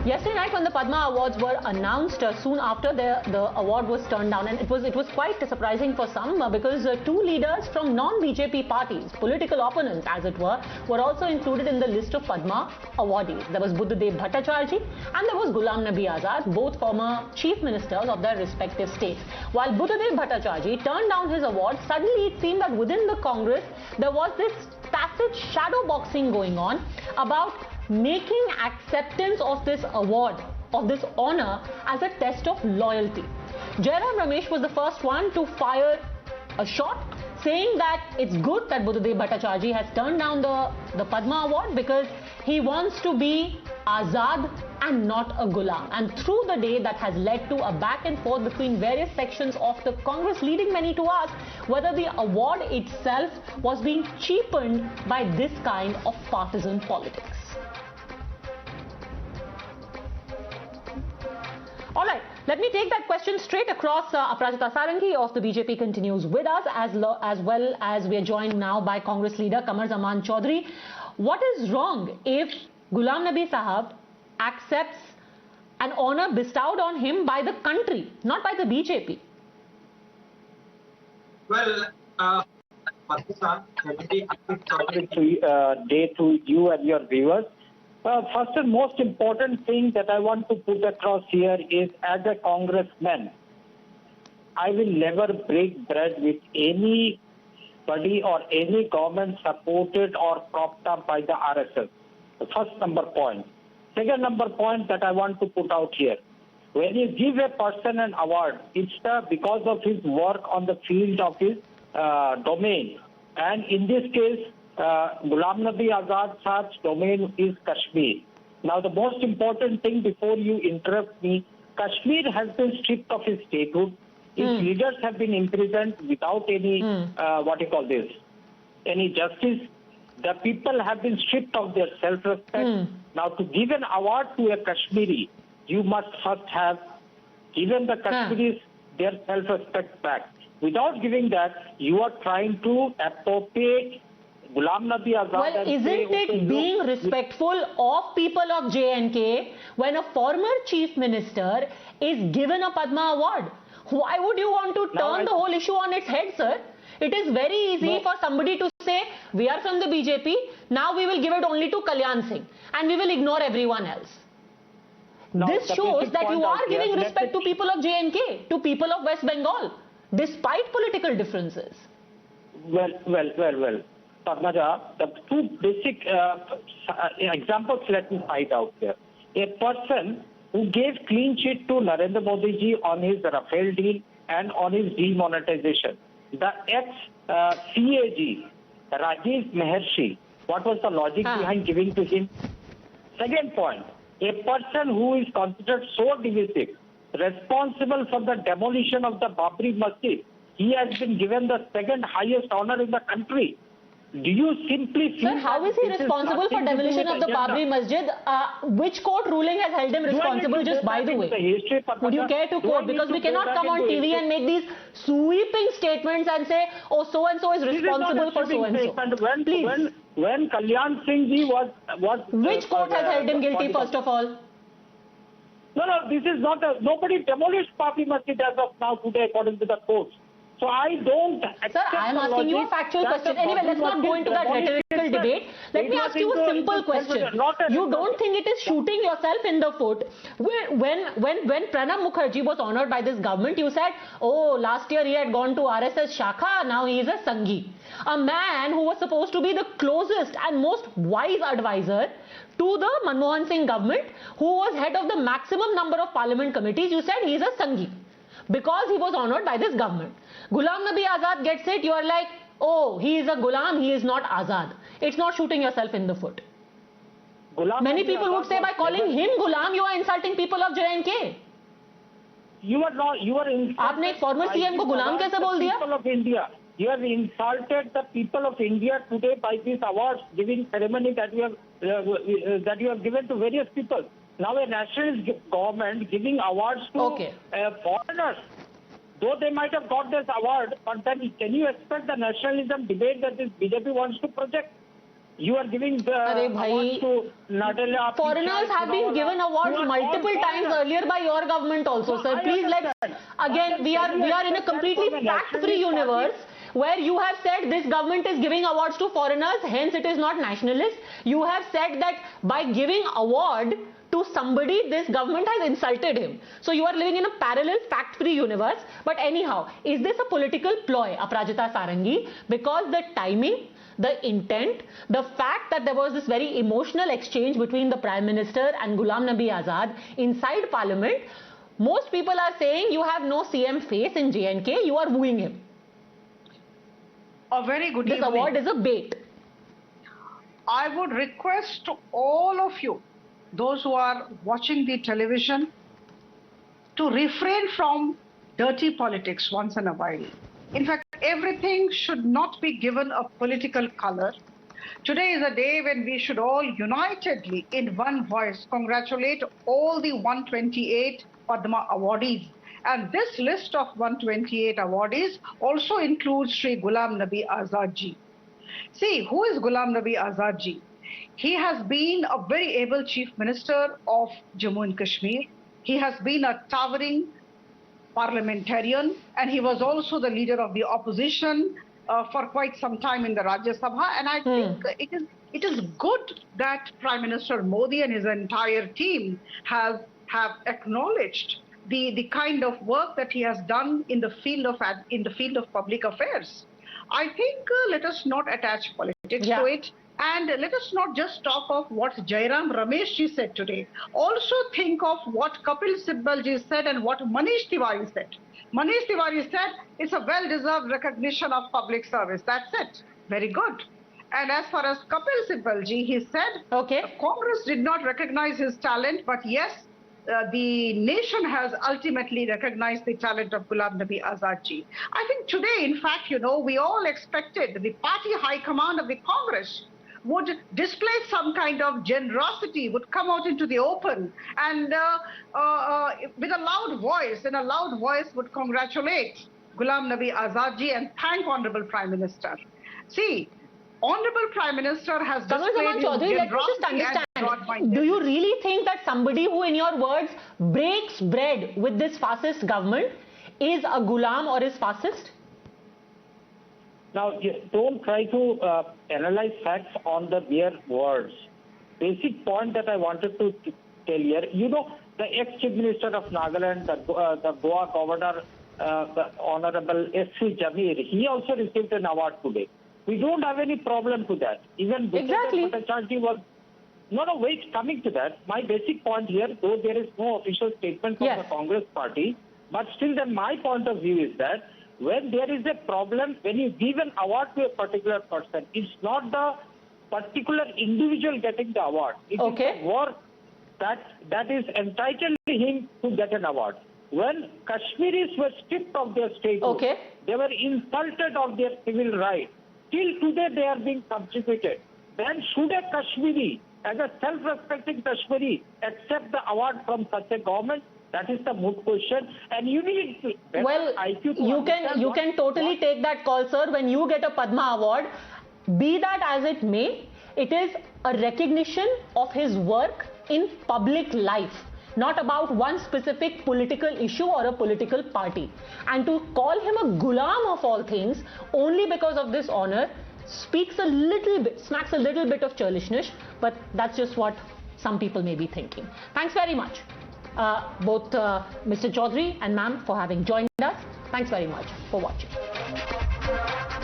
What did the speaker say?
Yesterday night, when the Padma Awards were announced, soon after the award was turned down, and it was quite surprising for some because two leaders from non-BJP parties, political opponents as it were also included in the list of Padma awardees. There was Buddhadeb Bhattacharjee and there was Ghulam Nabi Azad, both former chief ministers of their respective states. While Buddhadeb Bhattacharjee turned down his award, suddenly it seemed that within the Congress there was this tacit shadow boxing going on about making acceptance of this award, of this honor, as a test of loyalty. Jairam Ramesh was the first one to fire a shot, saying that it's good that Buddhadeb Bhattacharjee has turned down the Padma Award because he wants to be Azad and not a Ghulam. And through the day, that has led to a back and forth between various sections of the Congress, leading many to ask whether the award itself was being cheapened by this kind of partisan politics. All right, let me take that question straight across. Aparajita Sarangi of the BJP continues with us, as well as we are joined now by Congress leader Kamru Choudhury. What is wrong if Ghulam Nabi Sahab accepts an honor bestowed on him by the country, not by the BJP? Well, day to you and your viewers. First and most important thing that I want to put across here is, as a congressman, I will never break bread with anybody or any government supported or propped up by the RSS. The first number point. Second number point that I want to put out here. When you give a person an award, it's because of his work on the field of his domain. And in this case, Ghulam Nabi Azad Sahab's domain is Kashmir. Now, the most important thing before you interrupt me, Kashmir has been stripped of his statehood. Its leaders have been imprisoned without any, any justice. The people have been stripped of their self-respect. Now, to give an award to a Kashmiri, you must first have given the Kashmiris their self-respect back. Without giving that, you are trying to appropriate Ghulam Nabi Azad. Well, isn't it being respectful of people of J&K when a former chief minister is given a Padma award? Why would you want to turn the whole issue on its head, sir? It is very easy for somebody to say, we are from the BJP, now we will give it only to Kalyan Singh and we will ignore everyone else. This shows that you are giving respect to people of J&K, to people of West Bengal, despite political differences. Well. Padmaja, the two basic examples let me cite out here. A person who gave clean sheet to Narendra Modi ji on his Rafale deal and on his demonetization. The ex-CAG, Rajiv Maharshi, what was the logic behind giving to him? Second point, a person who is considered so divisive, responsible for the demolition of the Babri Masjid, he has been given the second highest honor in the country. Do you simply feel... Sir, how is he responsible for demolition of the Babri Masjid? Which court ruling has held him responsible, just by the way? Would you care to quote? Because we cannot come on TV and make these sweeping statements and say, oh, so-and-so is responsible for so-and-so. Please. When Kalyan Singh ji was... Which court has held him guilty, first of all? No, this is not... Nobody demolished Babri Masjid as of now today, according to the courts. So I don't accept. Sir, I am asking you a factual question. Anyway, let's not go into that rhetorical debate. Let me ask you a simple question. You don't think it is shooting yourself in the foot? When Pranab Mukherjee was honored by this government, you said, oh, last year he had gone to RSS Shakha, now he is a Sanghi. A man who was supposed to be the closest and most wise advisor to the Manmohan Singh government, who was head of the maximum number of parliament committees, you said he is a Sanghi because he was honored by this government. Ghulam Nabi Azad gets it, you are like, oh, he is a Ghulam, he is not Azad. It's not shooting yourself in the foot. Many people would say by calling him Ghulam, you are insulting people of J&K. You are not, you are insulting... आपने एक former CM को गुलाम कैसे बोल दिया? People of India. You have insulted the people of India today by these awards giving ceremony that you have given to various people. Now a nationalist government giving awards to foreigners. Though they might have got this award, but then can you expect the nationalism debate that this BJP wants to project? You are giving the awards to Nadella. Foreigners have been given awards multiple times earlier by your government also, sir. Please, let's again, we are in a completely fact-free universe where you have said this government is giving awards to foreigners, hence it is not nationalist. You have said that by giving award to somebody, this government has insulted him. So you are living in a parallel fact-free universe. But anyhow, is this a political ploy, Aparajita Sarangi? Because the timing, the intent, the fact that there was this very emotional exchange between the Prime Minister and Ghulam Nabi Azad inside Parliament, most people are saying you have no CM face in J&K, you are wooing him. A very good evening. This award is a bait. I would request to all of you, those who are watching the television, to refrain from dirty politics once in a while. In fact, everything should not be given a political color. Today is a day when we should all unitedly, in one voice, congratulate all the 128 Padma awardees. And this list of 128 awardees also includes Sri Ghulam Nabi Azad ji. See, who is Ghulam Nabi Azad ji? He has been a very able Chief Minister of Jammu and Kashmir. He has been a towering parliamentarian, and he was also the leader of the opposition for quite some time in the Rajya Sabha. And I think it is good that Prime Minister Modi and his entire team have acknowledged the kind of work that he has done in the field of public affairs. I think let us not attach politics to it. And let us not just talk of what Jairam Ramesh ji said today. Also think of what Kapil Sibal ji said and what Manish Tiwari said. Manish Tiwari said it's a well-deserved recognition of public service. That's it. Very good. And as far as Kapil Sibal ji, he said, Congress did not recognize his talent, but yes, the nation has ultimately recognized the talent of Ghulam Nabi Azad ji. I think today, in fact, we all expected the party high command of the Congress would display some kind of generosity, would come out into the open and with a loud voice, would congratulate Ghulam Nabi Azad ji and thank Honorable Prime Minister. See, Honorable Prime Minister has displayed his generosity and broad-mindedness. Do you really think that somebody who, in your words, breaks bread with this fascist government is a Ghulam or is fascist? Now, don't try to analyze facts on the mere words. Basic point that I wanted to tell here, the ex-Chief Minister of Nagaland, the Goa Governor, the Honorable S.C. Jamir, he also received an award today. We don't have any problem to that. Even Bhattacharjee was... No, wait, coming to that, my basic point here, though there is no official statement from the Congress party, but still then my point of view is that when there is a problem, when you give an award to a particular person, it's not the particular individual getting the award. It is the work that is entitled to him to get an award. When Kashmiris were stripped of their statehood, they were insulted of their civil rights. Till today they are being subjugated. Then should a Kashmiri, as a self-respecting Kashmiri, accept the award from such a government? That is the moot question, and you need IQ to you can totally take that call, sir. When you get a Padma award, be that as it may, it is a recognition of his work in public life, not about one specific political issue or a political party. And to call him a Ghulam of all things only because of this honor smacks a little bit of churlishness, but that's just what some people may be thinking. Thanks very much, both Mr. Choudhury and ma'am, for having joined us. Thanks very much for watching.